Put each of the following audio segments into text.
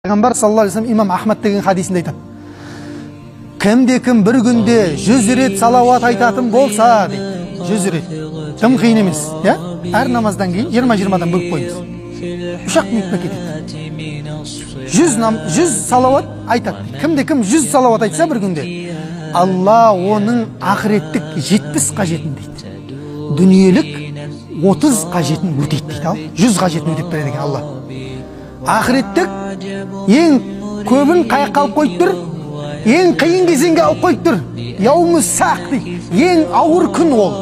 Peygamber sallallahu aleyhi ve sellem İmam Ahmad деген hadisinde айтады. Кімде-кім бір күнде 100 рет салауат айтатын болса, дейді. 100 рет. Тым қиын емес, иә? Әр намаздан кейін 20-20-дан бөліп қойыңыз. 3 минутқа кетеді. 100 салауат айтады. Кімде-кім 100 салауат айтса бір күнде, Алла оның ақыреттік 70 қажетін дейді. Дүниелік 30 қажетін өтейді дейді. 100 қажетін өтеп береді екен Алла. Ақыреттік ең көбін қаяққа алып қойып тұр, ең қиын кезеңге алып қойып тұр. Яумус сақ дейді. Ең ауыр күн ол.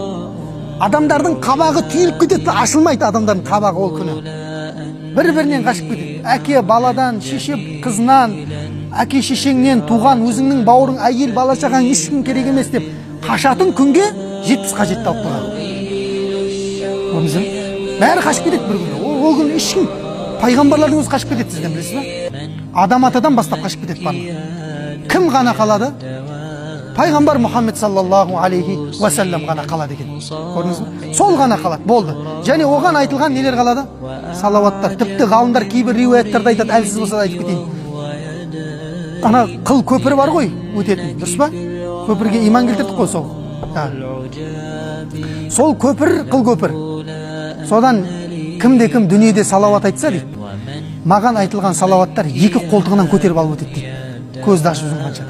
Адамдардың қабағы түйіліп кетеді, ашылмайды адамдардың қабағы ол күні. Бір-бірінен қашып кетеді. Әке баладан, шеше қызынан, әке шешеңнен туған өзіңнің бауырың, әйел бала шағаң ешкім керек емес деп қашатын күнге 70 қажетті алып қойған. Бәрі қашып кетеді бір күні. Ол күн ешкім, пайғамбарлардың өзі қашып кетеді, сізден білесіз бе? Адам атадан бастап қашып кетеді барлығы. Кім ғана қалады? Пайғамбар Мұхаммед саллаллаху алейхи ва саллям ғана қалады екен. Көрдіңіз бе? Сол ғана қалады, болды. Және оған айтылған нелер қалады? Салауаттар. Тіпті ғалымдар кейбір риуаяттарда айтады, әлсіз болса да айтып кетейін. Ана қыл көпірі бар ғой, өтетін, дұрыс па? Көпірге иман келтірдік қой сол. Сол көпір, қыл көпір. Содан кімде-кім дүниеде салауат айтса дейді, маған айтылған салауаттар 2 қолтығынан көтеріп алып өтеді дейді. Көзді ашып жұмғанша.